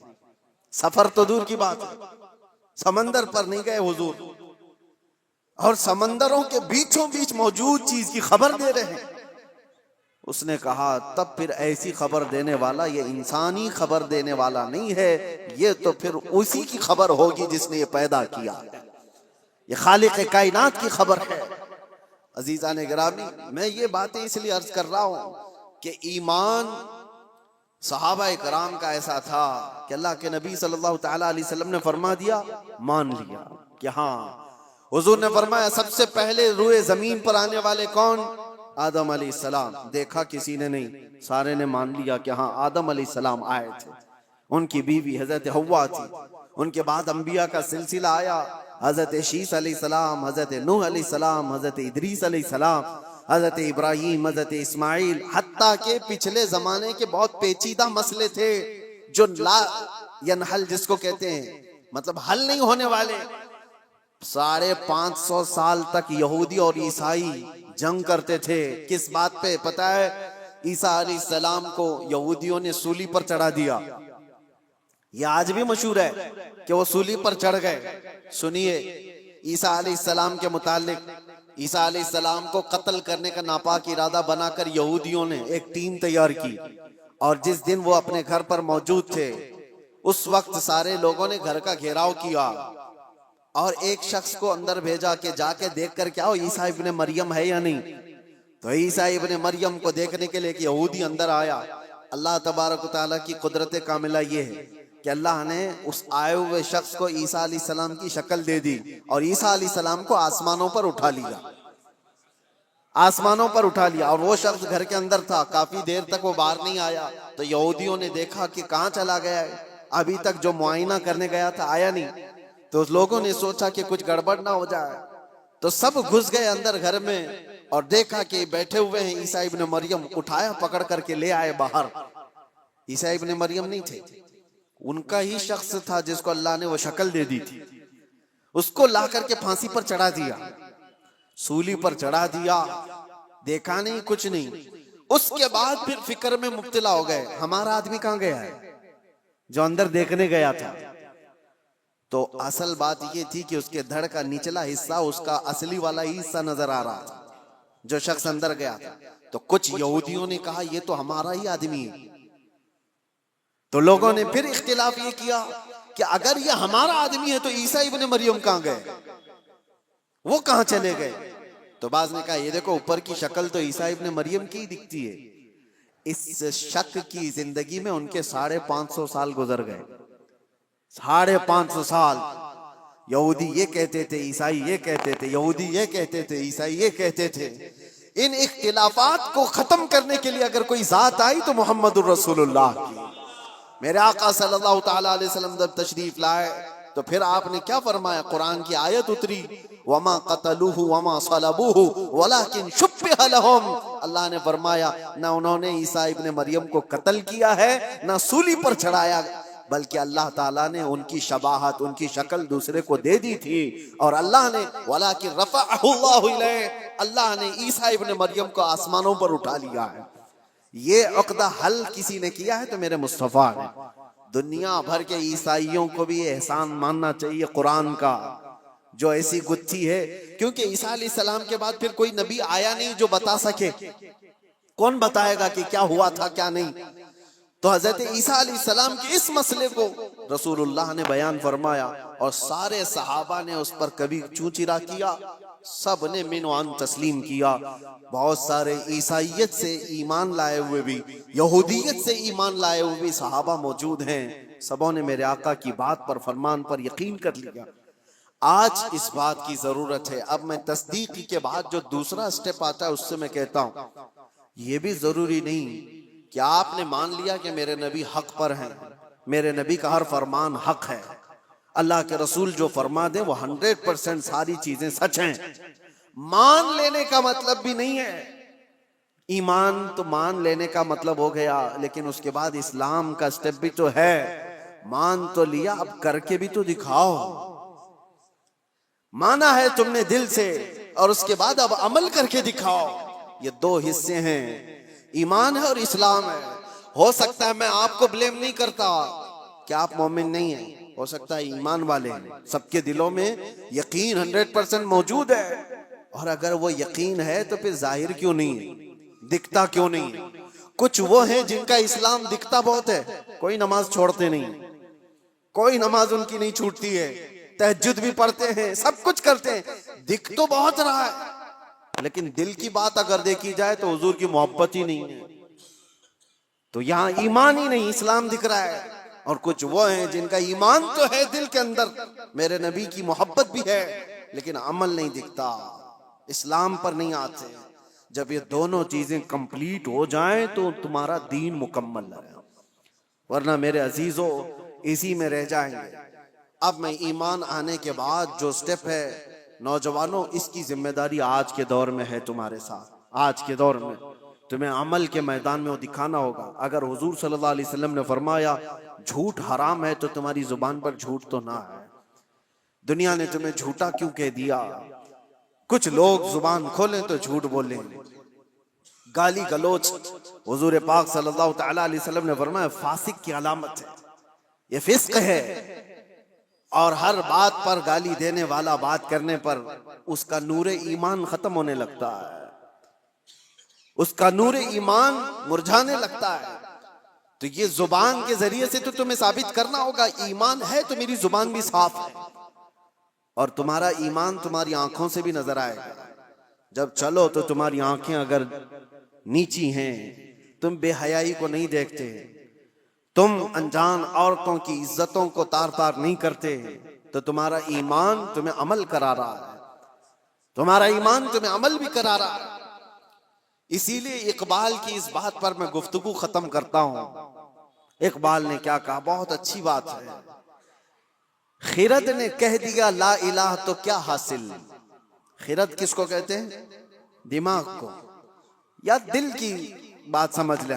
سفر تو دور کی بات ہے، سمندر پر نہیں گئے حضور، اور سمندروں کے بیچوں بیچ موجود چیز کی خبر دے رہے ہیں. اس نے کہا تب پھر ایسی خبر دینے والا یہ انسانی خبر دینے والا نہیں ہے، یہ تو پھر اسی کی خبر ہوگی جس نے یہ پیدا کیا، یہ خالق کائنات کی خبر ہے. عزیزان گرامی، میں یہ باتیں اس لیے عرض کر رہا ہوں کہ ایمان صحابہ کرام کا ایسا تھا کہ اللہ کے نبی صلی اللہ تعالیٰ علیہ وسلم نے فرما دیا، مان لیا کہ ہاں. حضور نے فرمایا سب سے پہلے روئے زمین پر آنے والے کون؟ آدم علیہ السلام. دیکھا کسی نے نہیں، سارے نے مان لیا کہ ہاں آدم علیہ السلام آئے تھے، ان کی بیوی حضرت حوا تھی. ان کے بعد انبیاء کا سلسلہ آیا، حضرت شیس علیہ السلام، حضرت نوح علیہ السلام، حضرت ادریس علیہ السلام، حضرت ابراہیم، حضرت اسماعیل، حتیٰ کہ پچھلے زمانے کے بہت پیچیدہ مسئلے تھے جو لا ینحل جس کو کہتے ہیں، مطلب حل نہیں ہونے والے. 550 سال تک یہودی اور عیسائی جنگ کرتے تھے. کس بات پہ پتہ ہے؟ عیسیٰ علیہ السلام کو یہودیوں نے سولی پر چڑھا دیا. یہ آج بھی مشہور ہے کہ وہ سولی پر چڑھ گئے. سنیے عیسیٰ علیہ السلام کے متعلق، عیسیٰ علیہ السلام کو قتل کرنے کا ناپاک ارادہ بنا کر یہودیوں نے ایک ٹیم تیار کی، اور جس دن وہ اپنے گھر پر موجود تھے اس وقت سارے لوگوں نے گھر کا گھیراؤ کیا اور ایک شخص کو اندر بھیجا کہ جا کے دیکھ کر کیا ہو عیسیٰ ابن مریم ہے یا نہیں. تو عیسیٰ ابن مریم کو دیکھنے کے لیے ایک یہودی اندر آیا. اللہ تبارک و تعالیٰ کی قدرت کاملہ یہ ہے کہ اللہ نے اس آئے ہوئے شخص کو عیسیٰ علیہ السلام کی شکل دے دی، اور عیسیٰ علیہ السلام کو آسمانوں پر اٹھا لیا، آسمانوں پر اٹھا لیا. اور وہ شخص گھر کے اندر تھا، کافی دیر تک وہ باہر نہیں آیا. تو یہودیوں نے دیکھا کہ کہاں چلا گیا ہے، ابھی تک جو معائنہ کرنے گیا تھا آیا نہیں. تو لوگوں نے سوچا کہ کچھ گڑبڑ نہ ہو جائے، تو سب گھس گئے اندر گھر میں اور دیکھا کہ بیٹھے ہوئے ہیں عیسیٰ ابن مریم. اٹھایا، پکڑ کر کے لے آئے باہر. عیسیٰ ابن مریم نہیں تھے، ان کا ہی شخص تھا جس کو اللہ نے وہ شکل دے دی تھی. اس کو لا کر کے پھانسی پر چڑھا دیا، سولی پر چڑھا دیا. دیکھا نہیں، کچھ نہیں. اس کے بعد پھر فکر میں مبتلا ہو گئے ہمارا آدمی کہاں گیا ہے جو اندر دیکھنے گیا تھا. تو اصل بات یہ تھی کہ اس کے دھڑ کا نچلا حصہ اس کا اصلی والا ہی حصہ نظر آ رہا تھا جو شخص اندر گیا تھا. تو کچھ یہودیوں نے کہا یہ تو ہمارا ہی آدمی ہے. تو لوگوں نے پھر اختلاف یہ کیا کہ اگر یہ ہمارا آدمی ہے تو عیسیٰ ابن مریم کہاں گئے، وہ کہاں چلے گئے. تو بعض نے کہا یہ دیکھو اوپر کی شکل تو عیسیٰ ابن مریم کی دکھتی ہے. اس شک کی زندگی میں ان کے 550 سال گزر گئے. 550 سال یہودی یہ کہتے تھے، عیسائی یہ کہتے تھے، یہودی یہ کہتے تھے، عیسائی یہ کہتے تھے. ان اختلافات کو ختم کرنے کے لیے اگر کوئی ذات آئی تو محمد الرسول اللہ کی. میرے آقا صلی اللہ تعالیٰ علیہ وسلم جب تشریف لائے تو پھر آپ نے کیا فرمایا؟ قرآن کی آیت اتری وما قتلوہ وما صلبوہ ولکن شبہ لہم. اللہ نے فرمایا نہ انہوں نے عیسیٰ ابن مریم کو قتل کیا ہے نہ سولی پر چڑھایا، بلکہ اللہ تعالیٰ نے ان کی شباہت، ان کی شکل دوسرے کو دے دی تھی. اور اللہ نے وَلَٰكِن رَفَعَهُ اللَّهُ إِلَيْهِ، اللہ نے عیسیٰ ابن مریم کو آسمانوں پر اٹھا لیا ہے. یہ عقدہ حل کسی نے کیا ہے تو میرے مصطفیٰ نے. دنیا بھر کے عیسائیوں کو بھی احسان ماننا چاہیے قرآن کا جو ایسی گتھی ہے، کیونکہ عیسیٰ علیہ السلام کے بعد پھر کوئی نبی آیا نہیں جو بتا سکے. کون بتائے گا کہ کیا ہوا تھا کیا نہیں؟ تو حضرت عیسیٰ علیہ السلام کے اس مسئلے کو رسول اللہ نے بیان فرمایا اور سارے صحابہ نے اس پر کبھی چوچرا کیا، سب نے من وان تسلیم کیا. بہت سارے عیسائیت سے ایمان لائے ہوئے بھی، یہودیت سے ایمان لائے ہوئے بھی صحابہ موجود ہیں. سبوں نے میرے آقا کی بات پر، فرمان پر یقین کر لیا. آج اس بات کی ضرورت ہے. اب میں تصدیق کے بعد جو دوسرا سٹیپ آتا ہے اس سے میں کہتا ہوں یہ بھی ضروری نہیں کہ آپ نے مان لیا کہ میرے نبی حق پر ہیں، میرے نبی کا ہر فرمان حق ہے، اللہ کے رسول جو فرما دیں وہ 100% ساری چیزیں سچ ہیں. مان لینے کا مطلب بھی نہیں ہے. ایمان تو مان لینے کا مطلب ہو گیا، لیکن اس کے بعد اسلام کا سٹیپ بھی تو ہے. مان تو لیا، اب کر کے بھی تو دکھاؤ. مانا ہے تم نے دل سے اور اس کے بعد اب عمل کر کے دکھاؤ. یہ دو حصے ہیں، ایمان ہے اور اسلام ہے. ہو سکتا ہے میں آپ کو بلیم نہیں کرتا کہ آپ مومن نہیں ہیں، ہو سکتا ہے ایمان والے ہیں، سب کے دلوں میں یقین 100% موجود ہے. اور اگر وہ یقین ہے تو پھر ظاہر کیوں نہیں ہے، دکھتا کیوں نہیں ہے؟ کچھ وہ ہیں جن کا اسلام دکھتا بہت ہے، کوئی نماز چھوڑتے نہیں، کوئی نماز ان کی نہیں چھوٹتی ہے، تہجد بھی پڑھتے ہیں، سب کچھ کرتے ہیں، دکھ تو بہت رہا ہے، لیکن دل کی بات اگر دیکھی جائے تو حضور کی محبت ہی نہیں ہے. تو یہاں ایمان ہی نہیں، اسلام دکھ رہا ہے. اور کچھ وہ ہیں جن کا ایمان تو ہے دل کے اندر، میرے نبی کی محبت بھی ہے، لیکن عمل نہیں دکھتا، اسلام پر نہیں آتے. جب یہ دونوں چیزیں کمپلیٹ ہو جائیں تو تمہارا دین مکمل ہے، ورنہ میرے عزیزوں اسی میں رہ جائیں گے. اب میں ایمان آنے کے بعد جو سٹیپ ہے، نوجوانوں اس کی ذمہ داری آج کے دور میں ہے تمہارے ساتھ. آج کے دور میں تمہیں عمل کے میدان میں وہ دکھانا ہوگا. اگر حضور صلی اللہ علیہ وسلم نے فرمایا جھوٹ حرام ہے تو تمہاری زبان پر جھوٹ تو نہ ہے. دنیا نے تمہیں جھوٹا کیوں کہہ دیا؟ کچھ لوگ زبان کھولیں تو جھوٹ بولیں، گالی گلوچ. حضور پاک صلی اللہ تعالی علیہ وسلم نے فرمایا فاسق کی علامت ہے، یہ فسق ہے. اور ہر بات پر گالی دینے والا بات کرنے پر اس کا نور ایمان ختم ہونے لگتا ہے، اس کا نور ایمان مرجھانے لگتا ہے. تو یہ زبان کے ذریعے سے تو تمہیں ثابت کرنا ہوگا ایمان ہے تو میری زبان بھی صاف ہے. اور تمہارا ایمان تمہاری آنکھوں سے بھی نظر آئے گا. جب چلو تو تمہاری آنکھیں اگر نیچی ہیں، تم بے حیائی کو نہیں دیکھتے، تم انجان عورتوں کی عزتوں کو تار تار نہیں کرتے، تو تمہارا ایمان تمہیں عمل کرا رہا ہے، تمہارا ایمان تمہیں عمل بھی کرا رہا ہے. اسی لیے اقبال کی اس بات پر میں گفتگو ختم کرتا ہوں. اقبال نے کیا کہا، بہت اچھی بات ہے. خرد نے کہہ دیا لا الہ تو کیا حاصل. خرد کس کو کہتے ہیں؟ دماغ کو یا دل کی بات سمجھ لیں.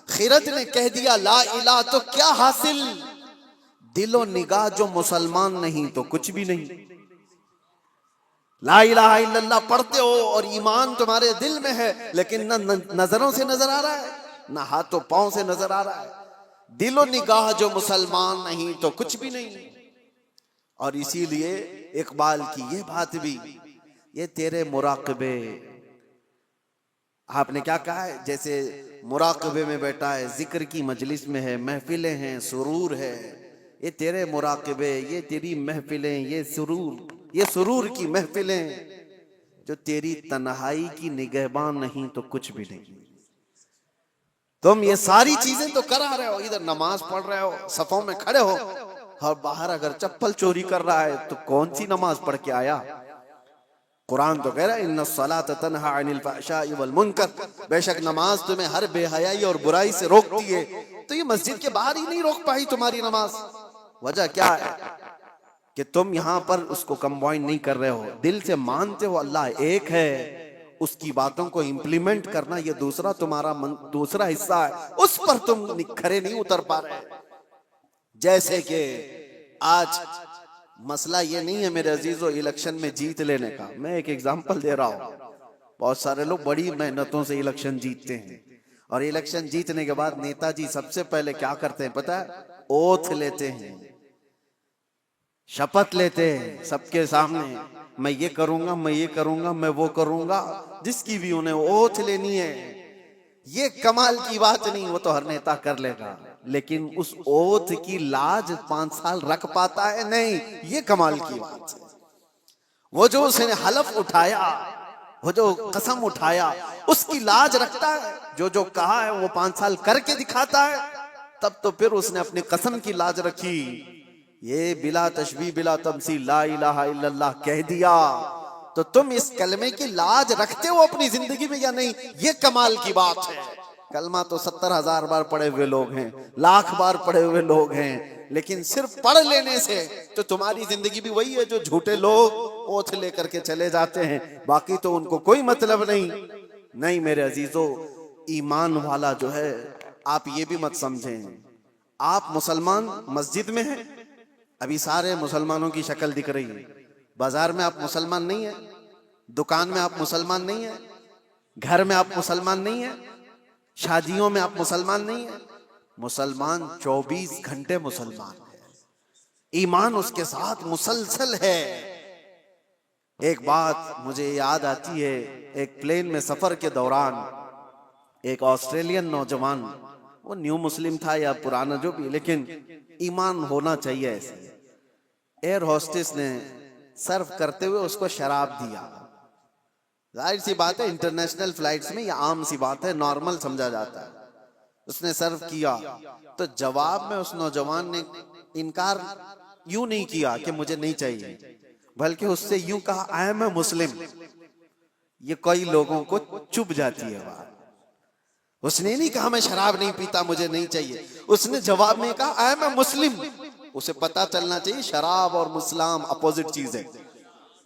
خرد نے کہہ دیا لا الہ تو کیا حاصل، دل و نگاہ جو مسلمان نہیں تو کچھ بھی نہیں. لا الہ الا اللہ پڑھتے ہو اور ایمان تمہارے دل میں ہے، لیکن نہ نظروں سے نظر آ رہا ہے نہ ہاتھوں پاؤں سے نظر آ رہا ہے. دل و نگاہ جو مسلمان نہیں تو کچھ بھی نہیں. اور اسی لیے اقبال کی یہ بات بھی، یہ تیرے مراقبے، آپ نے کیا کہا ہے، جیسے مراقبے میں بیٹھا ہے، ذکر کی مجلس میں ہے، محفلیں ہیں، سرور ہے. یہ تیرے مراقبے، یہ تیری محفلیں، یہ سرور کی محفلیں جو تیری تنہائی کی نگہبان نہیں تو کچھ بھی نہیں. تم یہ ساری چیزیں تو کرا رہے ہو، ادھر نماز پڑھ رہے ہو، صفوں میں کھڑے ہو، اور باہر اگر چپل چوری کر رہا ہے تو کون سی نماز پڑھ کے آیا؟ قرآن تو کہہ رہا ہے ان الصلاۃ تنہی عن الفحشاء والمنکر، بے شک نماز تمہیں ہر بے حیائی اور برائی سے روکتی ہے. تو یہ مسجد کے باہر ہی نہیں روک پائی تمہاری نماز، وجہ کیا ہے؟ کہ تم یہاں پر اس کو کمبائن نہیں کر رہے ہو، دل سے مانتے ہو اللہ ایک ہے، اس کی باتوں کو امپلیمنٹ کرنا یہ دوسرا تمہارا دوسرا حصہ ہے، اس پر تم کھرے نہیں اتر پا رہے۔ جیسے کہ آج مسئلہ یہ نہیں ہے میرے عزیزو الیکشن میں جیت لینے کا، میں ایک ایگزامپل دے رہا ہوں، بہت سارے لوگ بڑی محنتوں سے الیکشن جیتتے ہیں، اور الیکشن جیتنے کے بعد نیتا جی سب سے پہلے کیا کرتے ہیں پتہ ہے؟ اوتھ لیتے ہیں، شپت لیتے ہیں سب کے سامنے، میں یہ کروں گا، میں یہ کروں گا، میں وہ کروں گا، جس کی بھی انہیں اوتھ لینی ہے۔ یہ کمال کی بات نہیں، وہ تو ہر نیتا کر لے گا، لیکن اس اوتھ کی لاج 5 سال رکھ پاتا ہے نہیں، یہ کمال کی بات ہے۔ وہ جو اس نے حلف اٹھایا، وہ جو قسم اٹھایا، اس کی لاج رکھتا ہے، جو کہا ہے وہ 5 سال کر کے دکھاتا ہے، تب تو پھر اس نے اپنی قسم کی لاج رکھی۔ یہ بلا تشبیہ بلا تمثیل لا الہ الا اللہ کہہ دیا، تو تم اس کلمے کی لاج رکھتے ہو اپنی زندگی میں یا نہیں؟ یہ کمال کی بات ہے۔ کلمہ تو 70,000 بار پڑھے ہوئے لوگ ہیں، لاکھ بار پڑھے ہوئے لوگ ہیں، لیکن صرف پڑھ لینے سے تو تمہاری زندگی بھی وہی ہے جو جھوٹے لوگ اوتھ لے کر کے چلے جاتے ہیں، باقی تو ان کو کوئی مطلب نہیں میرے عزیزو، ایمان والا جو ہے، آپ یہ بھی مت سمجھیں آپ مسلمان مسجد میں ہیں، ابھی سارے مسلمانوں کی شکل دکھ رہی ہے، بازار میں آپ مسلمان نہیں ہیں، دکان میں آپ مسلمان نہیں ہیں، گھر میں آپ مسلمان نہیں ہیں، شادیوں میں آپ مسلمان نہیں ہیں، مسلمان 24 گھنٹے مسلمان ہے، ایمان اس کے ساتھ مسلسل ہے۔ ایک بات مجھے یاد آتی ہے، ایک پلین میں سفر کے دوران ایک آسٹریلین نوجوان، وہ نیو مسلم تھا یا پرانا جو بھی، لیکن ایمان ہونا چاہیے ایسے، ایئر ہوسٹس نے سرو کرتے ہوئے اس کو شراب دیا۔ ظاہر سی بات ہے انٹرنیشنل فلائٹس میں یہ عام سی بات ہے، نارمل سمجھا جاتا ہے۔ اس نے سرو کیا تو جواب میں اس نوجوان نے انکار یوں نہیں کیا کہ مجھے نہیں چاہیے، بلکہ اس سے یوں کہا آئی ایم اے مسلم۔ یہ کئی لوگوں کو چبھ جاتی ہے بات، اس نے نہیں کہا میں شراب نہیں پیتا مجھے نہیں چاہیے، اس نے جواب میں کہا آئی ایم اے مسلم۔ اسے پتا چلنا چاہیے شراب اور مسلم اپوزٹ چیز ہے،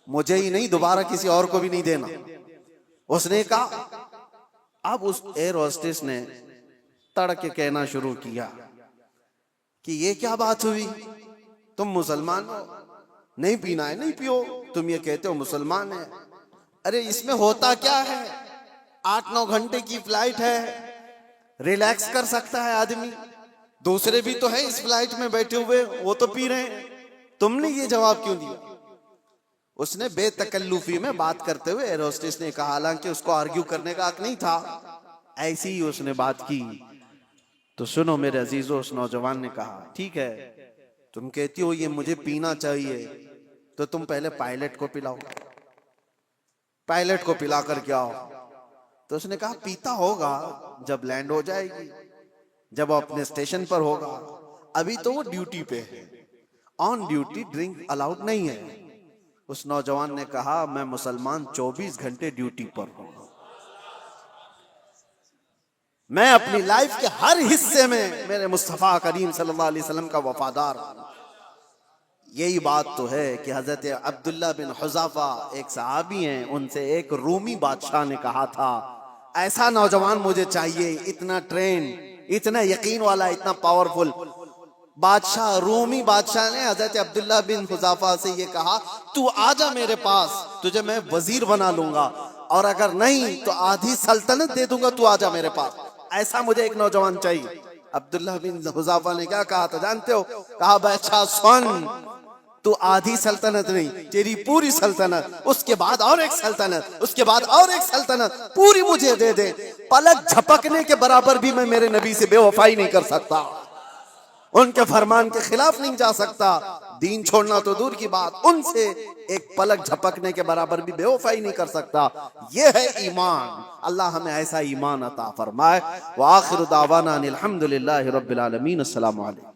مجھے ہی نہیں دوبارہ کسی اور کو بھی نہیں دینا۔ اس نے کہا، اب اس ایئر ہوسٹس نے تڑ کے کہنا شروع کیا کہ یہ کیا بات ہوئی، تم مسلمان ہو، نہیں پینا ہے نہیں پیو، تم یہ کہتے ہو مسلمان ہے، ارے اس میں ہوتا کیا ہے، 8-9 گھنٹے کی فلائٹ ہے، ریلیکس کر سکتا ہے آدمی، دوسرے بھی تو ہیں اس فلائٹ میں بیٹھے ہوئے، وہ تو پی رہے ہیں، تم نے یہ جواب کیوں دیا؟ اس نے بے تکلفی میں بات کرتے ہوئے ایئر ہوسٹس نے کہا، حالانکہ اس کو آرگیو کرنے کا حق نہیں تھا، ایسی ہی اس نے بات کی۔ تو سنو میرے عزیزو، اس نوجوان نے کہا ٹھیک ہے تم کہتی ہو یہ مجھے پینا چاہیے، تو تم پہلے پائلٹ کو پلاؤ، پائلٹ کو پلا کر کے آؤ۔ تو اس نے کہا پیتا ہوگا جب لینڈ ہو جائے گی، جب وہ اپنے اسٹیشن پر ہوگا، ابھی تو وہ ڈیوٹی پہ ہے، آن ڈیوٹی ڈرنک الاؤڈ نہیں ہے۔ اس نوجوان نے کہا میں مسلمان 24 گھنٹے ڈیوٹی پر ہوں، میں اپنی لائف کے ہر حصے میں میرے مصطفیٰ کریم صلی اللہ علیہ وسلم کا وفادار ہوں۔ یہی بات تو ہے کہ حضرت عبداللہ بن حذافہ ایک صحابی ہیں، ان سے ایک رومی بادشاہ نے کہا تھا ایسا نوجوان مجھے چاہیے، اتنا ٹرین، اتنا یقین والا، اتنا پاورفل۔ بادشاہ، رومی بادشاہ نے حضرت عبداللہ بن حذافہ سے یہ کہا تو آجا میرے پاس، تجھے میں وزیر بنا لوں گا، اور اگر نہیں تو آدھی سلطنت دے دوں گا، تو آجا میرے پاس، ایسا مجھے ایک نوجوان چاہیے۔ عبداللہ بن حذافہ نے کیا کہا تھا جانتے ہو؟ کہا بادشاہ سن، تو آدھی سلطنت نہیں، تیری پوری سلطنت، اس کے بعد اور ایک سلطنت، اس کے بعد اور ایک سلطنت پوری مجھے دے دے، پلک جھپکنے کے برابر بھی میں میرے نبی سے بے وفائی نہیں کر سکتا، ان کے فرمان کے خلاف نہیں جا سکتا، دین چھوڑنا تو دور کی بات، ان سے ایک پلک جھپکنے کے برابر بھی بے وفائی نہیں کر سکتا۔ یہ ہے ایمان، اللہ ہمیں ایسا ایمان عطا فرمائے۔ وآخر دعوانا ان الحمدللہ رب العالمین۔ السلام علیکم۔